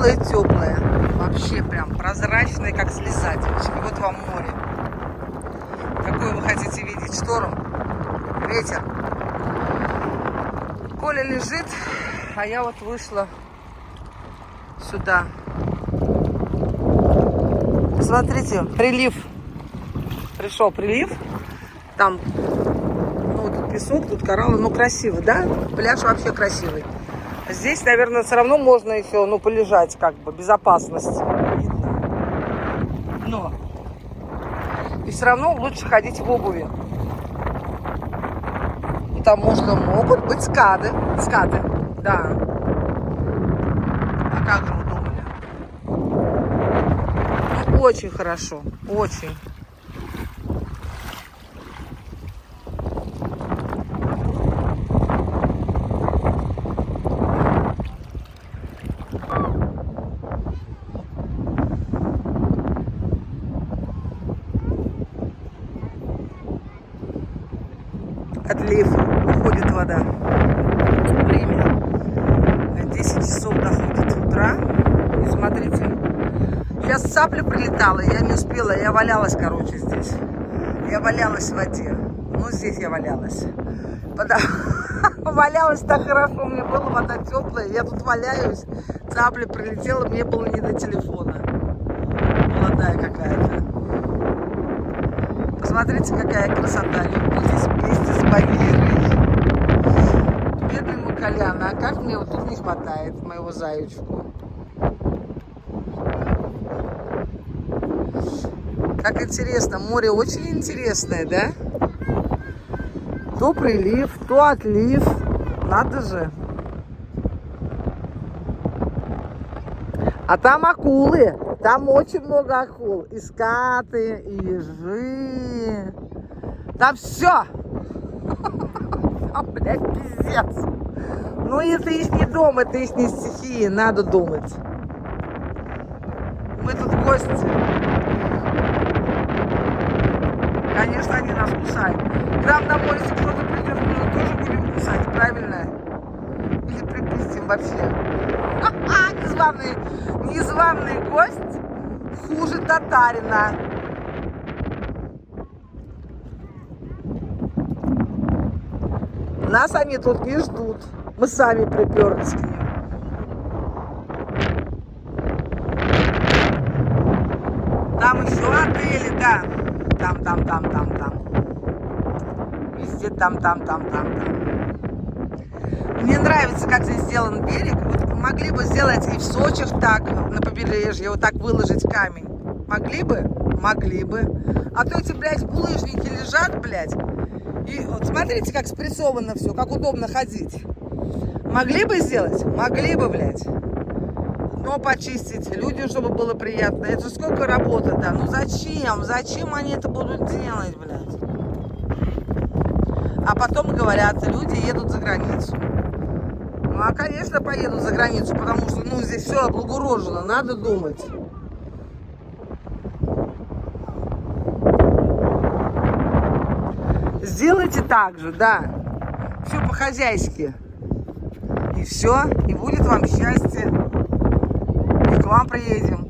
теплое-теплое. Вообще прям прозрачное, как слеза, девочки. Вот вам море. Какое вы хотите видеть? Шторм, ветер. Коля лежит, а я вот вышла сюда. Смотрите, прилив. Пришел прилив. Там, ну, тут песок, тут кораллы. Ну, красиво, да? Пляж вообще красивый. Здесь, наверное, все равно можно еще, ну, полежать, как бы, безопасность. Но и все равно лучше ходить в обуви. Потому что могут быть скаты. Скаты, да. А как же вы думали? Ну, очень хорошо, очень. Отлив, уходит вода. Время 10 часов доходит утра. И смотрите, сейчас цапля прилетала, я не успела, я валялась, короче, здесь. Я валялась в воде. Ну, здесь я валялась. Валялась так хорошо, мне было, вода теплая, я тут валяюсь. Цапля прилетела, мне было не до телефона. Молодая какая-то. Посмотрите, какая красота. Любуйтесь вместе с Валерой. Бедный мой Колян, а как мне вот тут не хватает моего заючку. Как интересно, море очень интересное, да? То прилив, то отлив. Надо же. А там акулы. Там очень много акул. И скаты, и ежи. Там все. Там, блядь, пиздец. Ну, это их не дом, это их не стихии. Надо думать. Мы тут гости. Конечно, они нас кусают. К нам домой, если кто-то придет, мы тоже будем кусать, правильно? Или припустим вообще. Незваный гость хуже татарина. Нас они тут не ждут. Мы сами приперлись к ним. Там еще отели, да. Там. Везде там. Мне нравится, как здесь сделан берег. Вот могли бы сделать и в Сочи так, на побережье, вот так выложить камень. Могли бы? Могли бы. А то эти, блядь, булыжники лежат, блядь. И вот смотрите, как спрессовано все, как удобно ходить. Могли бы сделать? Могли бы, блядь. Но почистить, людям, чтобы было приятно. Это сколько работы, да? Ну зачем? Зачем они это будут делать, блядь? А потом говорят, люди едут за границу. Ну, а, конечно, поедут за границу, потому что, ну, здесь все облагорожено, надо думать. Сделайте так же, да. Все по-хозяйски. И все, и будет вам счастье. И к вам приедем.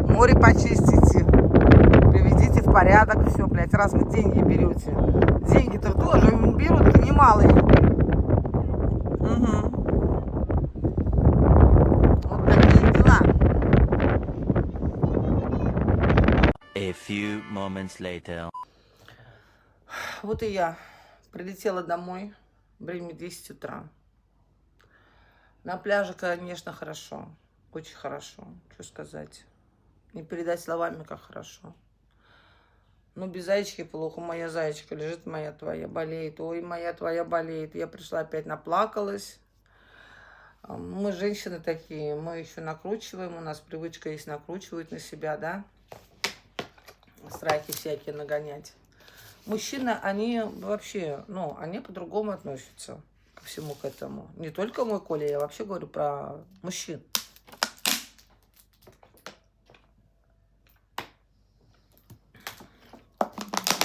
Море почистите. Приведите в порядок. Все, блядь, раз вы деньги берете. Деньги-то тоже берут немалые. Угу. Вот такие дела. A few moments later. Вот и я прилетела домой. Время 10 утра. На пляже, конечно, хорошо. Очень хорошо. Что сказать. Не передать словами, как хорошо. Ну, без зайчики плохо. Моя зайчика лежит, моя твоя болеет. Ой, моя твоя болеет. Я пришла опять наплакалась. Мы женщины такие, мы еще накручиваем. У нас привычка есть накручивать на себя, да? Страхи всякие нагонять. Мужчины, они вообще, ну, они по-другому относятся ко всему к этому. Не только мой Коля, я вообще говорю про мужчин.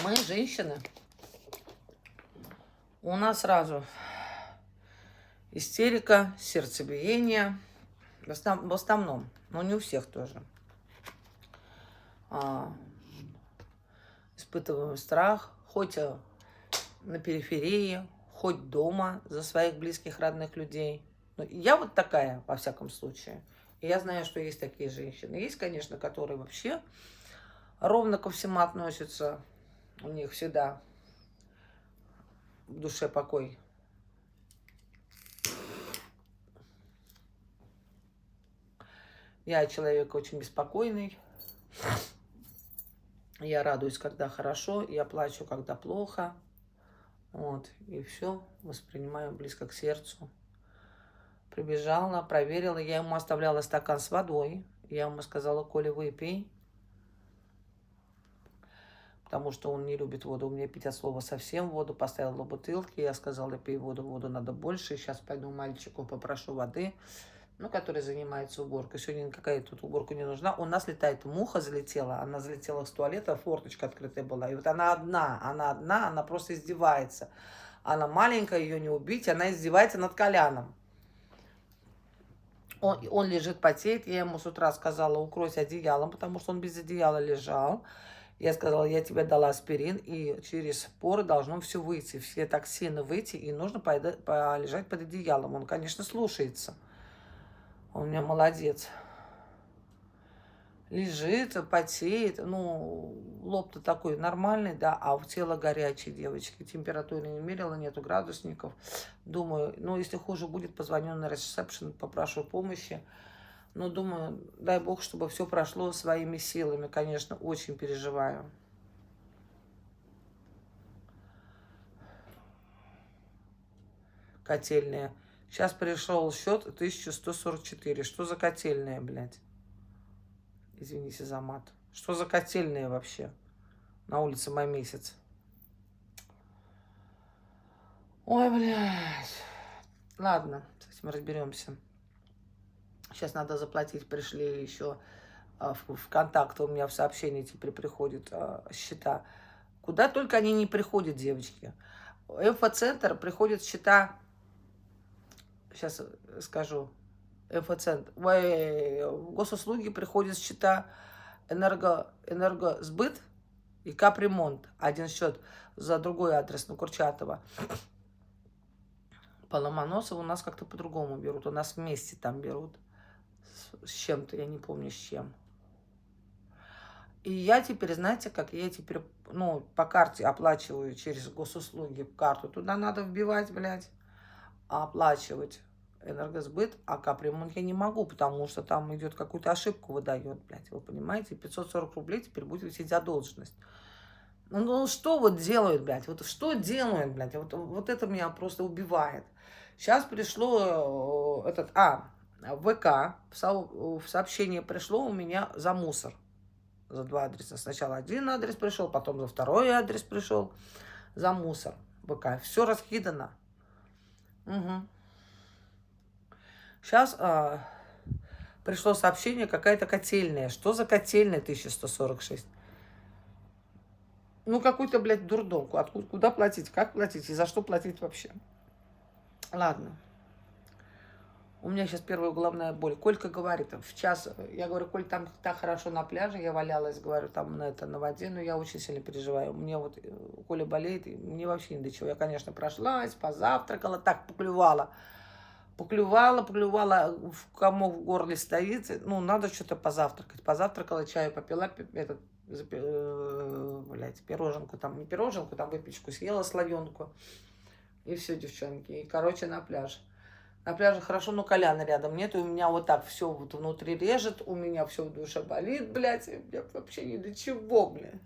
Мы, женщины, у нас сразу истерика, сердцебиение, В основном, но не у всех тоже. Испытываем страх, хоть на периферии, хоть дома за своих близких, родных людей. Но я вот такая, во всяком случае. И я знаю, что есть такие женщины. Есть, конечно, которые вообще ровно ко всему относятся. У них всегда в душе покой. Я человек очень беспокойный. Я радуюсь, когда хорошо, я плачу, когда плохо. Вот, и все воспринимаю близко к сердцу. Прибежала, проверила, я ему оставляла стакан с водой. Я ему сказала: Коля, выпей. Потому что он не любит воду. У меня пить от слова совсем воду. Поставила бутылки. Я сказала: пей воду, воду надо больше. Сейчас пойду мальчику попрошу воды. Ну, который занимается уборкой. Сегодня никакая тут уборка не нужна. У нас летает муха, залетела. Она залетела с туалета, форточка открытая была. И вот она одна, она просто издевается. Она маленькая, ее не убить. Она издевается над Коляном. Он лежит, потеет. Я ему с утра сказала: укройся одеялом, потому что он без одеяла лежал. Я сказала: я тебе дала аспирин, и через поры должно все выйти, все токсины выйти, и нужно полежать под одеялом. Он, конечно, слушается. Он у меня молодец. Лежит, потеет. Ну, лоб-то такой нормальный, да, а в тело горячее, девочки. Температуру не мерила, нету градусников. Думаю, ну, если хуже будет, позвоню на ресепшн, попрошу помощи. Но думаю, дай бог, чтобы все прошло своими силами. Конечно, очень переживаю. Котельная. Сейчас пришел счет 1144. Что за котельная, блядь? Извините за мат. Что за котельная вообще? На улице май месяц. Ой, блядь. Ладно, с этим разберемся. Сейчас надо заплатить. Пришли еще в контакты. У меня в сообщении теперь приходят счета. Куда только они не приходят, девочки. В инфоцентр приходят счета. Сейчас скажу. Инфоцентр. В госуслуги приходят счета энергосбыт и капремонт. Один счет за другой адрес на Курчатова. По Ломоносову у нас как-то по-другому берут. У нас вместе там берут. С чем-то, я не помню с чем. И я теперь, знаете, как я теперь, ну, по карте оплачиваю через госуслуги карту. Туда надо вбивать, блядь, оплачивать энергосбыт, а капремонт я не могу, потому что там идет какую-то ошибку выдает, блядь, вы понимаете? 540 рублей теперь будет висеть задолженность. Ну что вот делают, блядь, вот что делают, блядь, вот это меня просто убивает. Сейчас пришло в ВК, в сообщение пришло у меня за мусор. За два адреса. Сначала один адрес пришел, потом за второй адрес пришел. За мусор. ВК. Все раскидано. Угу. Сейчас пришло сообщение, какая-то котельная. Что за котельная 1146? Ну, какой-то, блядь, дурдом. Откуда, куда платить, как платить и за что платить вообще? Ладно. У меня сейчас первая головная боль. Колька говорит, в час, я говорю: Коль, там так хорошо на пляже, я валялась, говорю, там на воде, но я очень сильно переживаю. Мне вот Коля болеет, и мне вообще не до чего. Я, конечно, прошлась, позавтракала, так поклювала. Поклювала, в комок в горле стоит. Ну, надо что-то позавтракать. Позавтракала, чаю попила, пироженку, там, не пироженку, там выпечку съела, слоенку. И все, девчонки. И, короче, на пляж. На пляже хорошо, но Коляна рядом нет, и у меня вот так все вот внутри режет, у меня все в душе болит, блядь, я вообще ни до чего, блядь.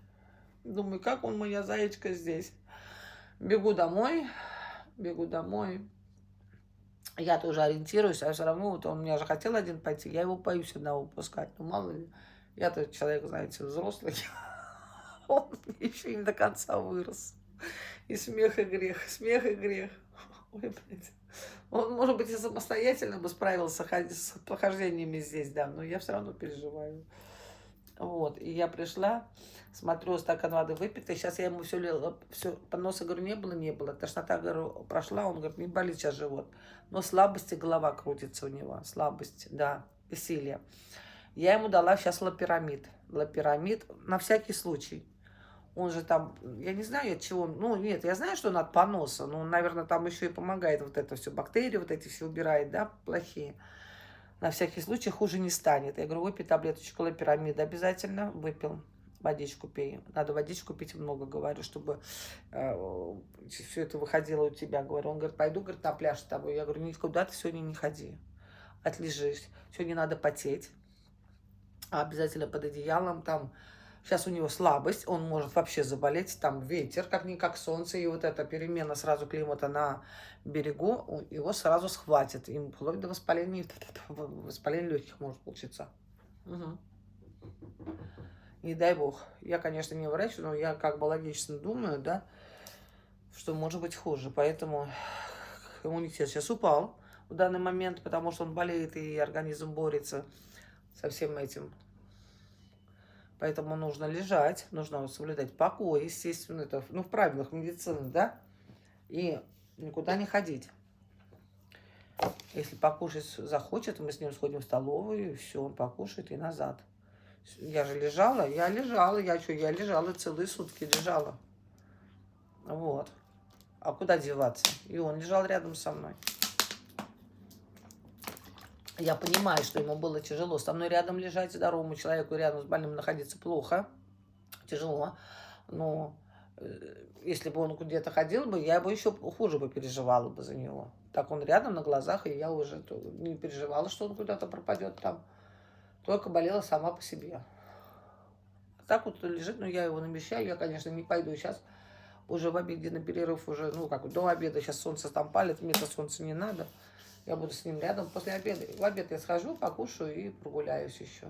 Думаю, как он, моя зайчка, здесь. Бегу домой. Я тоже ориентируюсь, а все равно вот он меня же хотел один пойти, я его боюсь одного выпускать, ну мало ли. Я-то человек, знаете, взрослый, он еще не до конца вырос. И смех, и грех, Ой, блядь. Он, может быть, и самостоятельно бы справился с похождениями здесь, да, но я все равно переживаю. Вот, и я пришла, смотрю, стакан воды выпитый. Сейчас я ему все лила, все, поноса, говорю, не было. Тошнота, говорю, прошла, он говорит, не болит сейчас живот. Но слабость и голова крутится у него, слабость, да, бессилие. Я ему дала сейчас лапирамид. Лапирамид на всякий случай. Он же там, я не знаю, от чего, ну, нет, я знаю, что он от поноса, но, наверное, там еще и помогает вот это все, бактерии вот эти все убирает, да, плохие. На всякий случай хуже не станет. Я говорю, выпей таблеточку лапирамида обязательно. Выпил. Водичку пей. Надо водичку пить много, говорю, чтобы все это выходило у тебя. Говорю, он говорит, пойду, говорит, на пляж с тобой. Я говорю, никуда ты сегодня не ходи. Отлежись. Сегодня надо потеть. А обязательно под одеялом там. Сейчас у него слабость, он может вообще заболеть, там ветер, как-никак солнце, и вот эта перемена сразу климата на берегу, его сразу схватит, им вплоть до воспаления легких может получиться. Угу. Не дай бог. Я, конечно, не врач, но я как бы логично думаю, да, что может быть хуже, поэтому иммунитет сейчас упал в данный момент, потому что он болеет, и организм борется со всем этим. Поэтому нужно лежать, нужно соблюдать покой, естественно, это в правилах медицины, да, и никуда не ходить. Если покушать захочет, мы с ним сходим в столовую, и все, он покушает и назад. Я же лежала, я лежала целые сутки, лежала. Вот. А куда деваться? И он лежал рядом со мной. Я понимаю, что ему было тяжело со мной рядом лежать, здоровому человеку рядом с больным находиться плохо, тяжело. Но если бы он где-то ходил бы, я бы еще хуже бы переживала бы за него. Так он рядом на глазах, и я уже не переживала, что он куда-то пропадет там. Только болела сама по себе. Так вот лежит, но я его навещаю, я, конечно, не пойду сейчас. Уже в обеде на перерыв, уже, ну как, до обеда, сейчас солнце там палит, мне-то солнце не надо. Я буду с ним рядом после обеда. В обед я схожу, покушаю и прогуляюсь еще.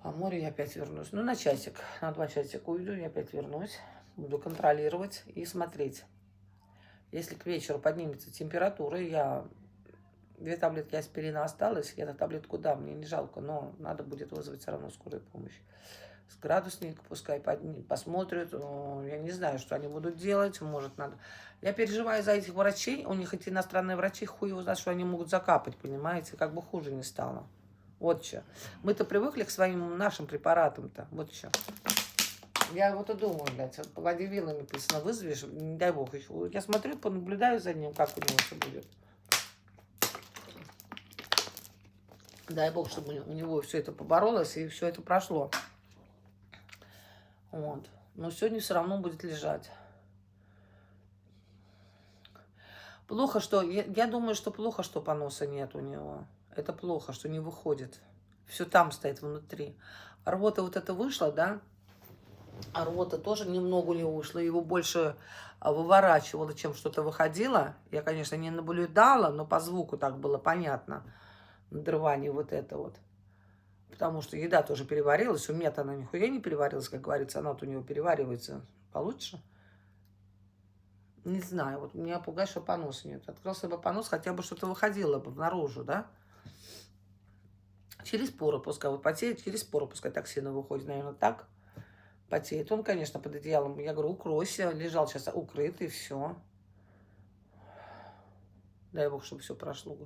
По морю я опять вернусь. Ну, на часик, на 2 часика уйду, я опять вернусь. Буду контролировать и смотреть. Если к вечеру поднимется температура, 2 таблетки аспирина осталось, я эту таблетку дам, мне не жалко, но надо будет вызвать все равно скорую помощь. С градусник пускай посмотрят, я не знаю, что они будут делать, может надо. Я переживаю за этих врачей, у них эти иностранные врачи, хуй его знает, что они могут закапать, понимаете, как бы хуже не стало. Вот что. Мы-то привыкли к своим нашим препаратам-то, вот что. Я вот и думаю, блядь, по воде вилла написано, вызовешь, не дай бог еще. Я смотрю, понаблюдаю за ним, как у него все будет. Дай бог, чтобы у него все это поборолось и все это прошло. Вот. Но сегодня все равно будет лежать. Плохо, что... Я думаю, что плохо, что поноса нет у него. Это плохо, что не выходит. Все там стоит внутри. Рвота вот это вышла, да? А рвота тоже немного не вышла. Его больше выворачивало, чем что-то выходило. Я, конечно, не наблюдала, но по звуку так было понятно. Надрывание вот это вот. Потому что еда тоже переварилась. У меня-то она нихуя не переварилась, как говорится. Она вот у него переваривается получше. Не знаю, вот меня пугает, что поноса нет. Открылся бы понос, хотя бы что-то выходило бы наружу, да? Через поры пускай. Вот потеет, через поры пускай токсины выходит, наверное, так. Потеет. Он, конечно, под одеялом. Я говорю, укройся. Лежал сейчас укрытый, все. Дай бог, чтобы все прошло.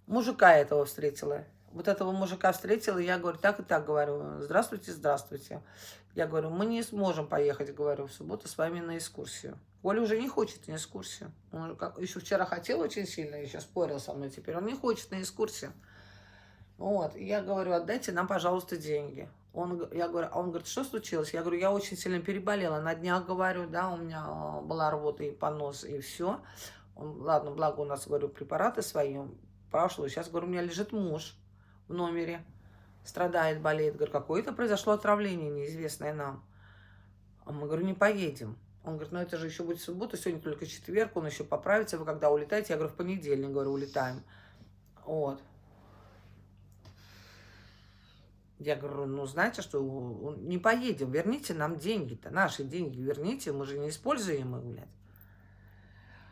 Мужика этого встретила. Вот этого мужика встретила, я говорю, так и так, говорю, здравствуйте, здравствуйте. Я говорю, мы не сможем поехать, говорю, в субботу с вами на экскурсию. Коля уже не хочет на экскурсию. Он еще вчера хотел очень сильно, еще спорил со мной теперь. Он не хочет на экскурсию. Вот, и я говорю, отдайте нам, пожалуйста, деньги. Он говорит, что случилось? Я говорю, я очень сильно переболела. На днях, говорю, да, у меня была рвота и понос, и все. Ладно, благо у нас, говорю, препараты свои прошло. Сейчас, говорю, у меня лежит муж в номере, страдает, болеет. Говорю, какое-то произошло отравление, неизвестное нам. А мы, говорю, не поедем. Он говорит, ну это же еще будет суббота, сегодня только четверг, он еще поправится. Вы когда улетаете? Я говорю, в понедельник, говорю, улетаем. Вот. Я говорю, ну знаете что, не поедем, верните нам деньги-то, наши деньги верните, мы же не используем их, блядь.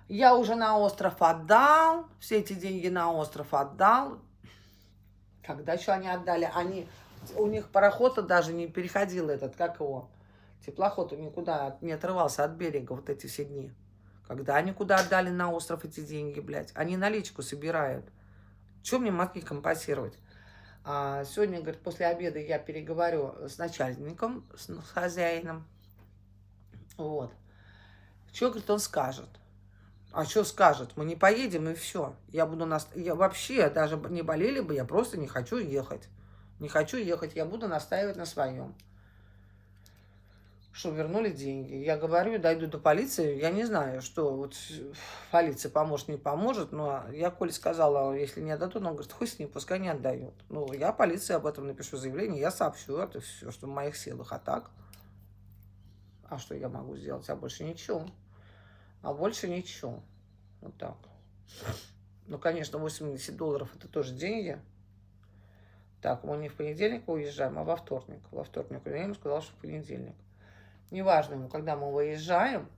Я уже на остров отдал, все эти деньги на остров отдал. Когда что они отдали? У них пароход даже не переходил этот, как его, теплоход никуда не отрывался от берега вот эти все дни. Когда они куда отдали на остров эти деньги, блядь? Они наличку собирают. Чем мне мозги компенсировать? А сегодня, говорит, после обеда я переговорю с начальником, с хозяином. Вот. Что, говорит, он скажет? А что скажет? Мы не поедем, и все. Я вообще даже не болели бы, я просто не хочу ехать. Не хочу ехать, я буду настаивать на своем. Что вернули деньги. Я говорю, дойду до полиции, я не знаю, что вот полиция поможет, не поможет, но я Коле сказала, если не отдадут, он говорит, хуй с ним, пускай не отдают. Ну, я полиции об этом напишу заявление, я сообщу, это все, что в моих силах, а так? А что я могу сделать? А больше ничего. А больше ничего. Вот так. Ну, конечно, $80 это тоже деньги. Так, мы не в понедельник уезжаем, а во вторник. Во вторник. Я ему сказала, что в понедельник. Неважно ему, когда мы выезжаем.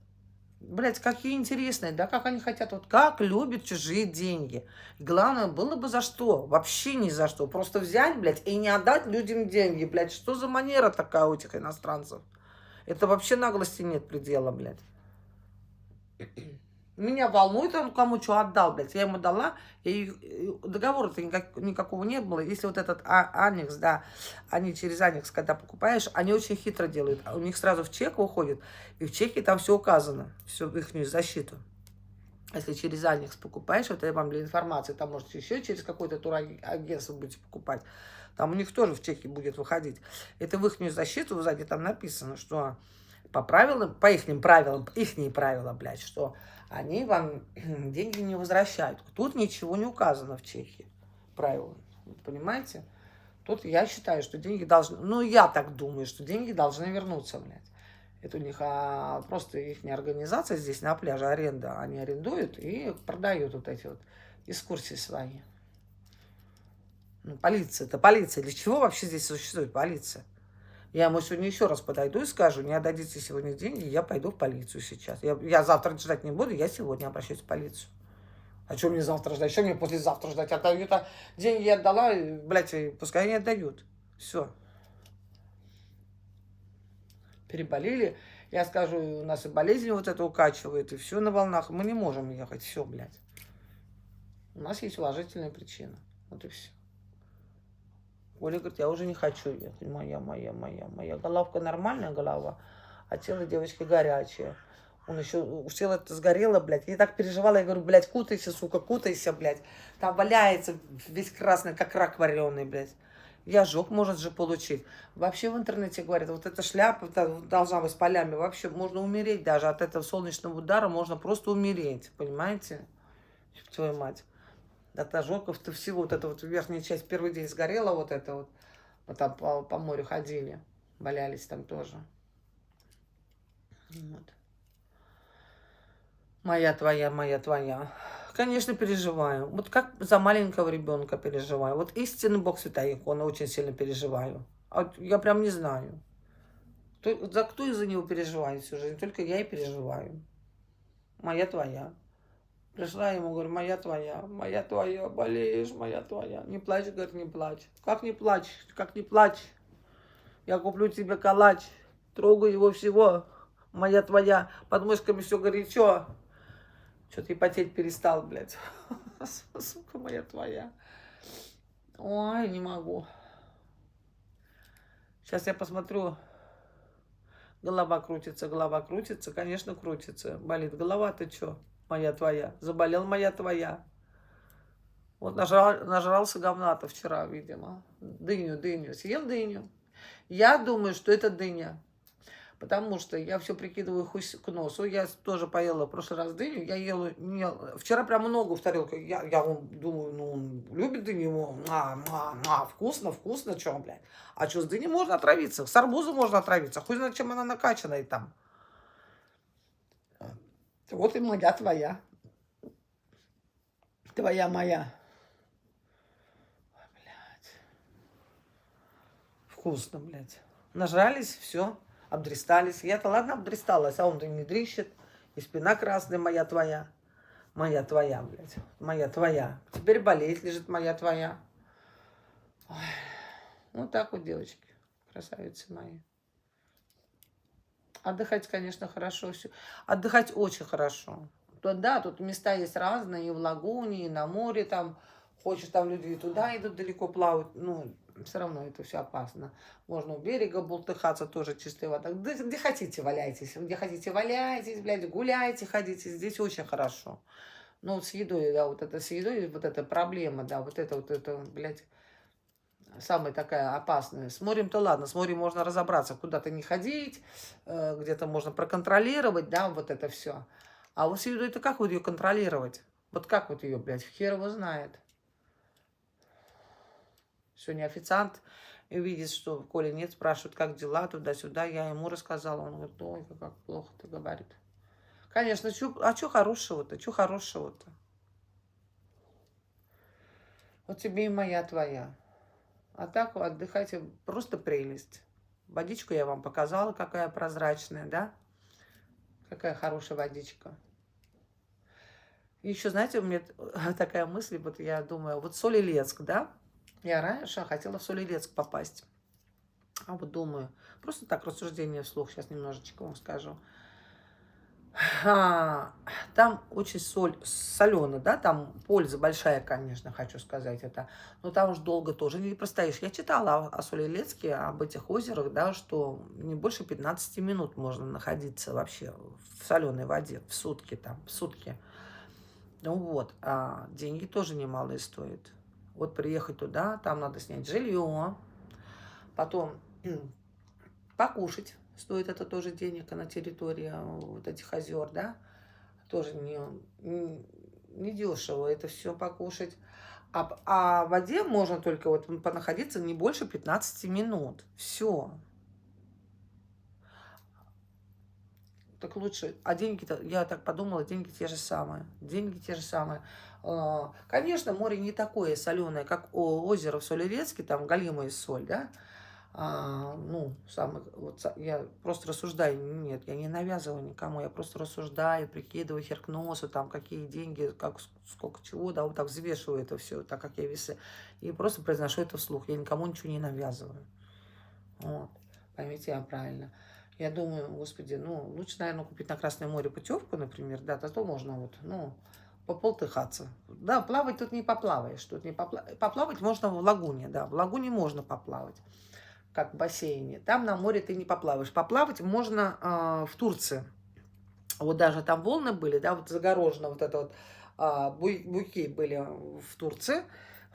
Блядь, какие интересные, да, как они хотят, вот как любят чужие деньги. Главное, было бы за что, вообще ни за что. Просто взять, блядь, и не отдать людям деньги, блядь. Что за манера такая у этих иностранцев? Это вообще наглости нет предела, блядь. Меня волнует, он кому что отдал, блядь. Я ему дала, и договора-то никакого не было. Если вот этот анекс, да, они через анекс, когда покупаешь, они очень хитро делают. У них сразу в чек уходит, и в чеке там все указано, все в их защиту. Если через анекс покупаешь, вот это вам для информации, там, можете еще через какое-то турагентство будете покупать, там у них тоже в чеке будет выходить. Это в их защиту, сзади там написано, что по правилам, по ихним правилам, ихние правила, блядь, что они вам деньги не возвращают. Тут ничего не указано в чеке, правила, понимаете? Тут я считаю, что деньги должны, ну, я так думаю, что деньги должны вернуться, блядь. Это у них просто их организация здесь на пляже, аренда. Они арендуют и продают вот эти вот экскурсии свои. Ну, полиция, это полиция. Для чего вообще здесь существует полиция? Я ему сегодня еще раз подойду и скажу, не отдадите сегодня деньги, я пойду в полицию сейчас. Я завтра ждать не буду, я сегодня обращусь в полицию. А что мне завтра ждать? Что мне послезавтра ждать? Отдают, деньги я отдала, блядь, пускай они отдают. Все. Переболели. Я скажу, у нас и болезнь вот это укачивает, и все на волнах. Мы не можем ехать. Все, блядь. У нас есть уважительная причина. Вот и все. Оля говорит, я уже не хочу ехать. Моя. Головка нормальная голова, а тело девочки горячее. Он еще, тело это сгорело, блядь. Я так переживала, я говорю, блядь, кутайся, сука, кутайся, блядь. Там валяется весь красный, как рак вареный, блядь. И ожог может же получить. Вообще в интернете говорят, вот эта шляпа должна быть с полями. Вообще можно умереть даже от этого солнечного удара, можно просто умереть, понимаете? Твою мать. От ожогов-то всего, вот эта вот верхняя часть первый день сгорела, вот это вот. Вот там по морю ходили, валялись там тоже. Вот. Моя твоя. Конечно, переживаю. Вот как за маленького ребенка переживаю. Вот истинный Бог святая икона, очень сильно переживаю. А вот я прям не знаю. Кто из-за него переживает всю жизнь? Только я и переживаю. Моя твоя. Пришла ему, говорю, моя твоя, болеешь, моя твоя. Не плачь, говорит, не плачь. Как не плачь, как не плачь? Я куплю тебе калач, трогаю его всего. Моя твоя, под мышками все горячо. Что-то и потеть перестал, блядь. Сука моя твоя. Ой, не могу. Сейчас я посмотрю. Голова крутится. Конечно, крутится. Болит голова, ты что? Моя твоя. Заболел моя твоя. Вот нажрался говна-то вчера, видимо. Дыню. Съел дыню. Я думаю, что это дыня. Потому что я все прикидываю хуй к носу. Я тоже поела в прошлый раз дыню. Я ела вчера прям много в тарелке. Я думаю, ну, он любит дыню. Вкусно, что, блядь. А что, с дыней можно отравиться? С арбуза можно отравиться. Хуй знает, чем она накачанная там. Вот и моя твоя. Твоя моя. Ой, блядь. Вкусно, блядь. Нажрались, все. Обдристались. Я-то ладно обдристалась, а он-то не дрищет. И спина красная, моя твоя. Моя твоя, блядь. Моя твоя. Теперь болеть лежит моя твоя. Вот так вот, девочки, красавицы мои. Отдыхать, конечно, хорошо все. Отдыхать очень хорошо. Да, тут места есть разные, и в лагуне, и на море там. Хочешь, там люди и туда идут далеко плавать. Ну, все равно это все опасно. Можно у берега бултыхаться, тоже чистая вода. Где хотите, валяйтесь. Где хотите, валяйтесь, блядь, гуляйте, ходите. Здесь очень хорошо. Ну, вот с едой, да, вот это с едой, вот эта проблема, да, вот это, блядь, самая такая опасная. С морем-то ладно, с морем можно разобраться, куда-то не ходить, где-то можно проконтролировать, да, вот это все. А вот с едой-то как вот ее контролировать? Вот как вот ее, блядь, хер его знает. Сегодня официант видит, что Коля нет, спрашивает, как дела, туда-сюда. Я ему рассказала, он говорит, ой, как плохо-то, говорит. Конечно, а что хорошего-то, что хорошего-то? Вот тебе и моя твоя. А так отдыхайте, просто прелесть. Водичку я вам показала, какая прозрачная, да? Какая хорошая водичка. И еще, знаете, у меня такая мысль, вот я думаю, вот Соль-Илецк, да? Я раньше хотела в Соль-Илецк попасть. А вот думаю, просто так рассуждение вслух, сейчас немножечко вам скажу. Там очень солено, да, там польза большая, конечно, хочу сказать это, но там уж долго тоже не простоишь. Я читала о Соль-Илецке, об этих озерах, да, что не больше 15 минут можно находиться вообще в соленой воде в сутки там, в сутки. Ну вот, а деньги тоже немалые стоят. Вот приехать туда, там надо снять жилье, потом покушать. Стоит это тоже денег на территории вот этих озер, да, тоже не дешево это все покушать. А в воде можно только вот понаходиться не больше 15 минут. Все. Так лучше. А деньги-то, я так подумала, деньги те же самые. Деньги те же самые. Конечно, море не такое соленое, как озеро в Соль-Илецке, там галимая соль, да. Ну, вот я просто рассуждаю, нет, я не навязываю никому, я просто рассуждаю, прикидываю хер к носу, там, какие деньги, как, сколько чего, да, вот так взвешиваю это все, так как я весы, и просто произношу это вслух, я никому ничего не навязываю. Вот, поймите я правильно. Я думаю, господи, ну, лучше, наверное, купить на Красное море путевку, например, да, то можно вот, ну, пополтыхаться. Да, плавать тут не поплаваешь, тут не поплавать можно в лагуне, да, в лагуне можно поплавать, как в бассейне. Там на море ты не поплаваешь. Поплавать можно в Турции. Вот даже там волны были, да, вот загорожено вот это вот, буйки были в Турции,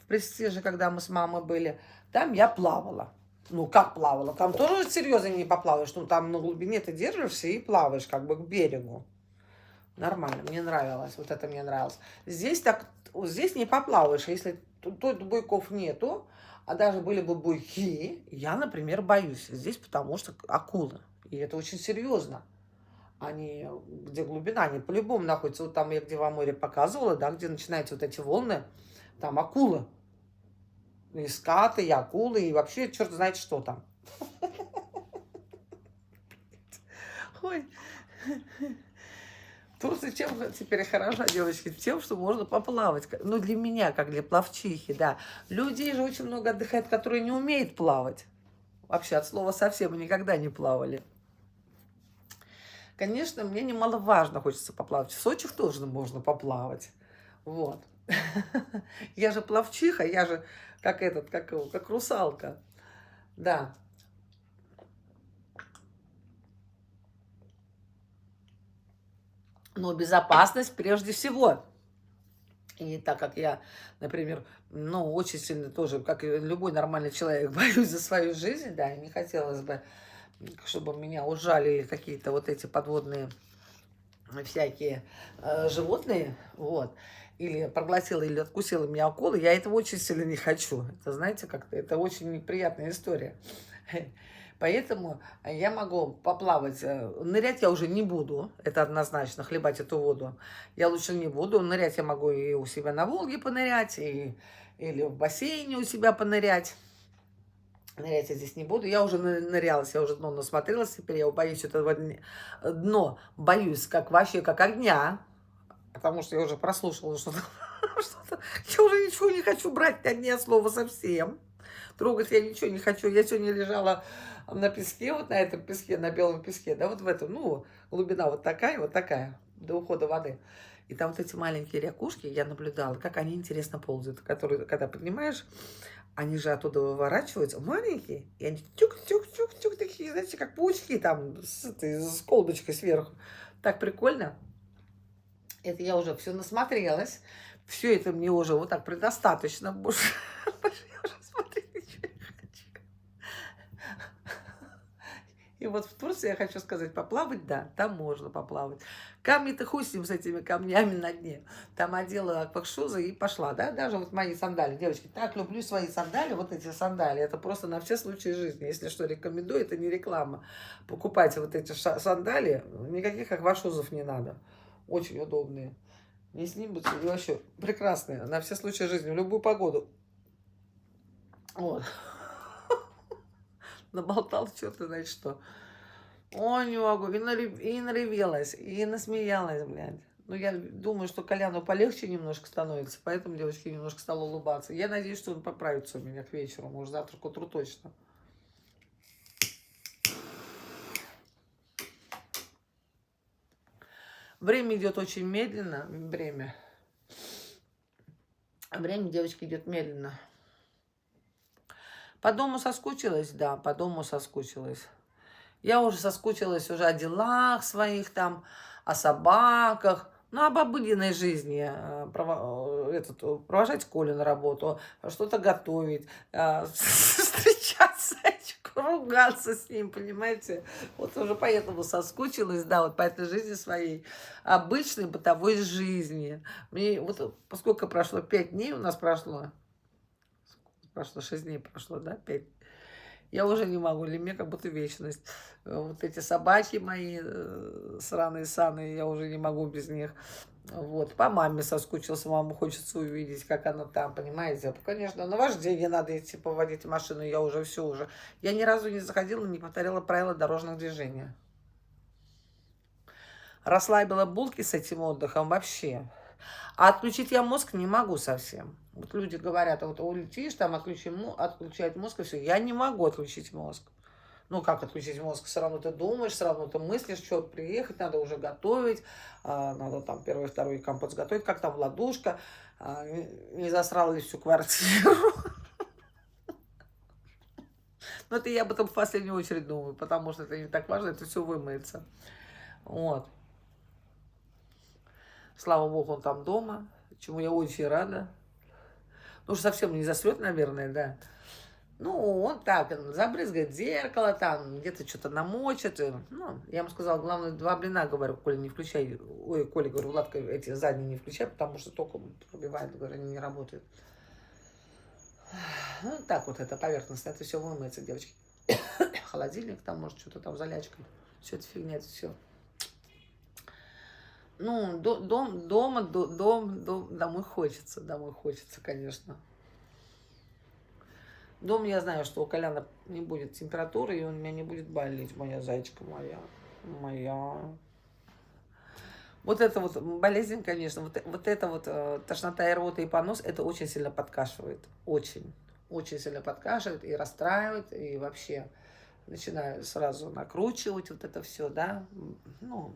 в Престиже, когда мы с мамой были. Там я плавала. Ну, как плавала? Там тоже серьезно не поплаваешь. Ну, там на глубине ты держишься и плаваешь как бы к берегу. Нормально, мне нравилось. Вот это мне нравилось. Здесь так, здесь не поплаваешь. Если тут буйков нету, а даже были бы буйки, я, например, боюсь здесь, потому что акулы. И это очень серьезно. Они, где глубина, они по-любому находятся. Вот там я где во море показывала, да, где начинаются вот эти волны, там акулы. И скаты, и акулы, и вообще черт знает что там. Ой. Турция чем теперь хороша, девочки? Тем, что можно поплавать. Ну, для меня, как для пловчихи, да. Людей же очень много отдыхает, которые не умеют плавать. Вообще, от слова совсем никогда не плавали. Конечно, мне немаловажно хочется поплавать. В Сочи тоже можно поплавать. Вот. Я же пловчиха, я же как русалка. Да. Но безопасность прежде всего. И так как я, например, ну, очень сильно тоже, как и любой нормальный человек, боюсь за свою жизнь, да, не хотелось бы, чтобы меня ужалили какие-то вот эти подводные всякие животные, вот, или проглотила, или откусила меня акула, я этого очень сильно не хочу. Это, знаете, как-то, это очень неприятная история. Поэтому я могу поплавать. Нырять я уже не буду, это однозначно, хлебать эту воду. Я лучше не буду. Нырять я могу и у себя на Волге понырять, или в бассейне у себя понырять. Нырять я здесь не буду. Я уже нырялась, я уже дно насмотрелась. Теперь я боюсь этого дно. Боюсь, как вообще, как огня. Потому что я уже прослушала что-то. Я уже ничего не хочу брать, ни одни слова совсем. Трогать я ничего не хочу. Я сегодня лежала на песке, вот на этом песке, на белом песке, да, вот в этом, ну, глубина вот такая, до ухода воды. И там вот эти маленькие ракушки, я наблюдала, как они интересно ползают, которые, когда поднимаешь, они же оттуда выворачиваются, маленькие, и они тюк-тюк-тюк-тюк, такие, знаете, как паучки там, с колбочкой сверху. Так прикольно. Это я уже все насмотрелась. Все это мне уже вот так предостаточно. Больше я уже смотреть ничего не хочу. И вот в Турции, я хочу сказать, поплавать, да, там можно поплавать. Камни-то хуй с ним, с этими камнями на дне. Там одела аквакшузы и пошла, да, даже вот мои сандали, девочки, так люблю свои сандали, вот эти сандали, это просто на все случаи жизни. Если что, рекомендую, это не реклама. Покупайте вот эти сандали, никаких аквашузов не надо. Очень удобные. Не снимутся и вообще прекрасные, на все случаи жизни, в любую погоду. Вот. Наболтал черт знает что. Ой, не могу. И наревелась, и насмеялась, блядь. Ну, я думаю, что Коляну полегче немножко становится, поэтому девочки немножко стала улыбаться. Я надеюсь, что он поправится у меня к вечеру, может, завтра к утру точно. Время идет очень медленно, время. Время, девочки, идет медленно. По дому соскучилась, да, по дому соскучилась. Я уже соскучилась уже о делах своих там, о собаках, ну, об обыденной жизни. Провожать Колю на работу, что-то готовить, встречать зайчику, ругаться с ним, понимаете? Вот уже поэтому соскучилась, да, вот по этой жизни своей, обычной бытовой жизни. Мне вот, поскольку прошло 5 дней, у нас прошло 6 дней прошло, да, 5. Я уже не могу, для меня как будто вечность. Вот эти собаки мои, сраные-саные, я уже не могу без них. Вот, по маме соскучился, маму хочется увидеть, как она там, понимаете? Конечно, на вождение надо идти поводить машину, я уже все уже. Я ни разу не заходила, не повторяла правила дорожного движения. Расслабила булки с этим отдыхом вообще. А отключить я мозг не могу совсем. Вот люди говорят, вот улетишь, там отключать мозг, и все. Я не могу отключить мозг. Ну, как отключить мозг? Все равно ты думаешь, все равно ты мыслишь, что приехать, надо уже готовить, надо там первый, второй компот сготовить, как там ладушка, не засрала ли всю квартиру. Но это я об этом в последнюю очередь думаю, потому что это не так важно, это все вымыется. Вот. Слава богу, он там дома, чему я очень рада. Ну, уж совсем не засрет, наверное, да. Ну, он так, забрызгает зеркало, там, где-то что-то намочит. Ну, я ему сказала, главное, 2 блина, говорю, Коля, не включай. Ой, Коля, говорю, Владка, эти задние не включай, потому что током пробивает, говорю, они не работают. Ну, так вот, это поверхностно, это все вымыется, девочки. Холодильник там, может, что-то там залячкой. Все это фигня, это все. Ну, домой хочется, конечно. Дома я знаю, что у Коляна не будет температуры, и он у меня не будет болеть, моя зайчка моя. Моя. Вот эта вот болезнь, конечно, вот эта вот тошнота и рвота и понос, это очень сильно подкашивает. Очень. Очень сильно подкашивает и расстраивает, и вообще начинаю сразу накручивать вот это все, да. Ну,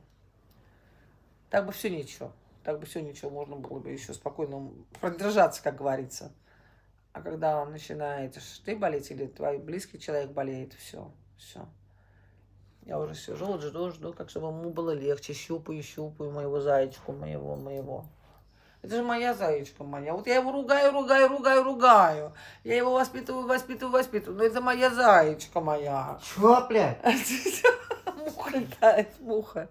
так бы все ничего. Так бы все ничего, можно было бы еще спокойно продержаться, как говорится. А когда начинаешь ты болеть или твой близкий человек болеет, все. Я уже сижу, вот жду, как чтобы ему было легче. Щупаю моего зайчку, моего. Это же моя зайчка моя. Вот я его ругаю. Я его воспитываю. Но это моя зайчка моя. Чё, блядь? Муха летает, муха.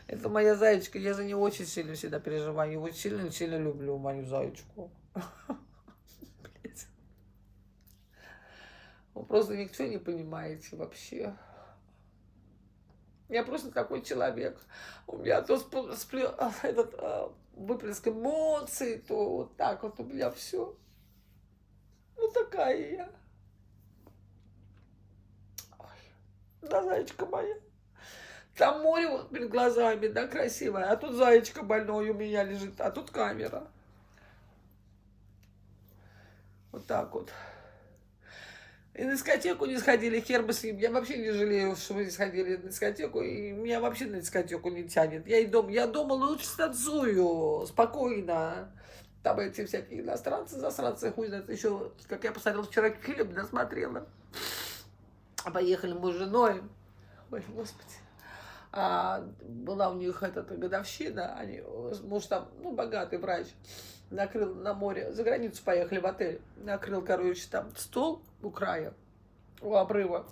Это моя зайчка. Я за нее очень сильно всегда переживаю. Я очень сильно люблю мою зайчку. Вы просто ничего не понимаете вообще. Я просто такой человек. У меня то выплеск эмоций, то вот так вот у меня все. Вот такая я. Ой, да, зайчка моя. Там море вот перед глазами, да, красивое. А тут зайчка больной у меня лежит, а тут камера. Вот так вот. И на дискотеку не сходили, хер бы с ним. Я вообще не жалею, что мы не сходили на дискотеку, и меня вообще на дискотеку не тянет. Я дома лучше танцую, спокойно. Там эти всякие иностранцы, засранцы, хуй знает. Еще, как я посмотрела вчера фильм, досмотрела. Поехали мы с женой. Ой, господи. Была у них эта годовщина, они, муж там, ну, богатый врач, накрыл на море, за границу поехали в отель, накрыл, короче, там стол у края, у обрыва.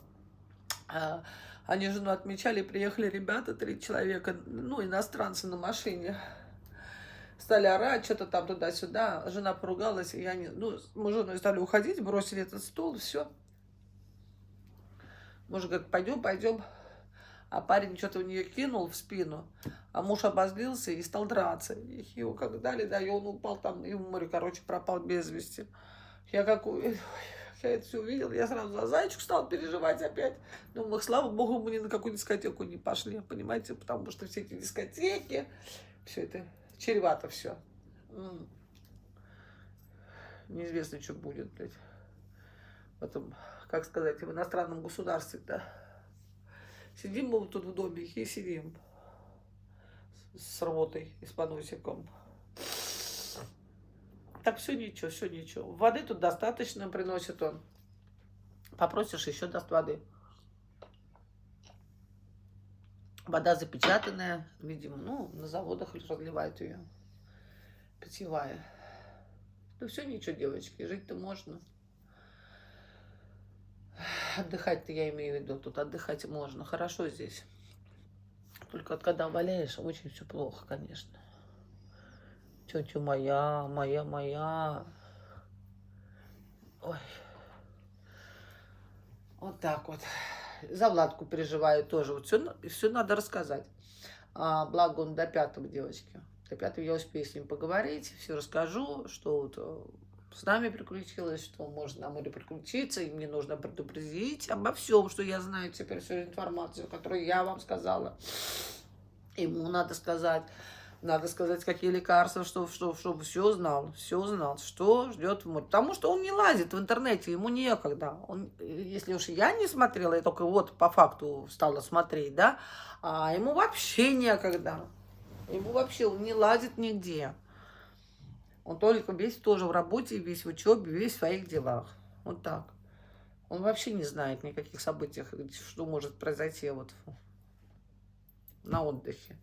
Они жену отмечали, приехали ребята, 3 человека, ну, иностранцы на машине. Стали орать, что-то там туда-сюда. Жена поругалась, и они, ну, мы с женой стали уходить, бросили этот стол, все. Муж говорит, пойдем, пойдем. А парень что-то в нее кинул в спину, а муж обозлился и стал драться. И его как дали, да, и он упал там, и в море, короче, пропал без вести. Я я это все увидела, я сразу за зайчик стала переживать опять. Думаю, слава богу, мы ни на какую дискотеку не пошли, понимаете, потому что все эти дискотеки, все это чревато все. Неизвестно, что будет, блядь. Потом, как сказать, в иностранном государстве, да. Сидим мы вот тут в домике и сидим с рвотой и с поносиком. Так, все ничего, все ничего. Воды тут достаточно приносит он. Попросишь, еще даст воды. Вода запечатанная, видимо, ну, на заводах разливают ее. Питьевая. Ну, все ничего, девочки, жить-то можно. Отдыхать-то я имею в виду, тут отдыхать можно. Хорошо здесь. Только когда валяешь, очень все плохо, конечно. Тетя моя, моя. Ой. Вот так вот. За Владку переживаю тоже. Вот все надо рассказать. Благо он до 5-го, девочки. До 5-го я успею с ним поговорить. Все расскажу, что вот с нами приключилось, что можно на море приключиться. И мне нужно предупредить обо всем, что я знаю теперь, всю информацию, которую я вам сказала. Ему надо сказать, какие лекарства, чтобы все знал, что ждет в море. Потому что он не лазит в интернете, ему некогда. Он, если уж я не смотрела, я только вот по факту стала смотреть, да, а ему вообще некогда. Ему вообще, он не лазит нигде. Он только весь тоже в работе, весь в учебе, весь в своих делах. Вот так. Он вообще не знает никаких событий, что может произойти вот на отдыхе.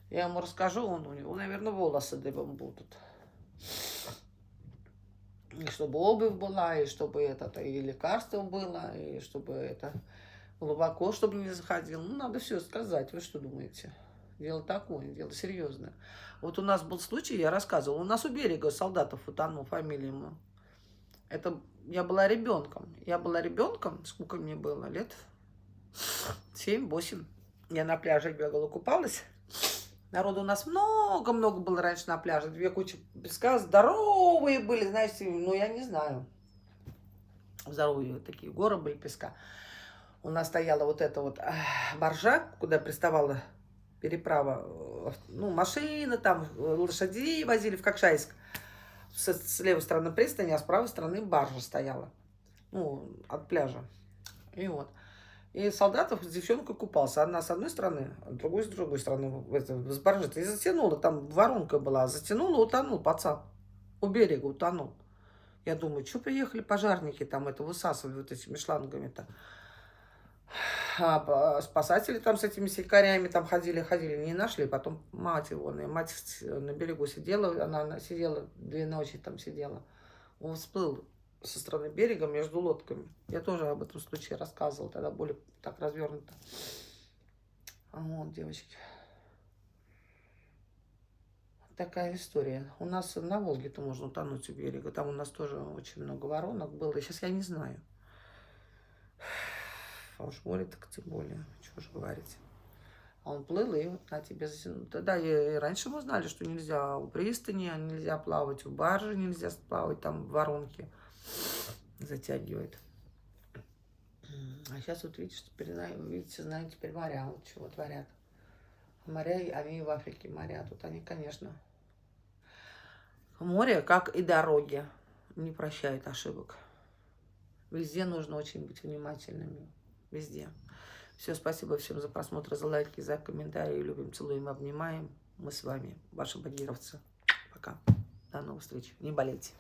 Я ему расскажу, у него, наверное, волосы дыбом будут. И чтобы обувь была, и чтобы и лекарство было, и чтобы это глубоко, чтобы не заходил. Ну, надо все сказать. Вы что думаете? Дело такое, дело серьезное. Вот у нас был случай, я рассказывала, у нас у берега солдатов утонул, фамилия ему. Это я была ребенком, сколько мне было, лет 7-8. Я на пляже бегала, купалась. Народу у нас много-много было раньше на пляже. 2 кучи песка, здоровые были, знаете, ну, я не знаю. Здоровые такие горы были песка. У нас стояла вот эта вот баржа, куда приставала переправа. Ну, машины там, лошадей возили в Кокшайск. С левой стороны пристани, а с правой стороны баржа стояла. Ну, от пляжа. И вот. И солдатов с девчонкой купался. Одна с одной стороны, а другой с другой стороны. С баржи. И затянула, там воронка была. Затянула, утонул пацан. У берега утонул. Я думаю, что приехали пожарники там это высасывали вот этими шлангами-то. А спасатели там с этими сикарями там ходили, не нашли. Потом мать на берегу сидела, она сидела 2 ночи там сидела. Он всплыл со стороны берега между лодками. Я тоже об этом случае рассказывала, тогда более так развернуто. Вот, девочки. Такая история. У нас на Волге-то можно утонуть у берега. Там у нас тоже очень много воронок было. И сейчас я не знаю. А уж море так тем более. Чего же говорить. А он плыл, и вот на тебе затянул. Да, и раньше мы знали, что нельзя у пристани, нельзя плавать, у баржи нельзя плавать, там воронки затягивает. А сейчас вот видите, знаю теперь моря, вот чего творят. Моря, они в Африке моря. Тут они, конечно, море, как и дороги, не прощают ошибок. Везде нужно очень быть внимательными. Везде. Все, спасибо всем за просмотр, за лайки, за комментарии. Любим, целуем, обнимаем. Мы с вами, ваши багировцы. Пока. До новых встреч. Не болейте.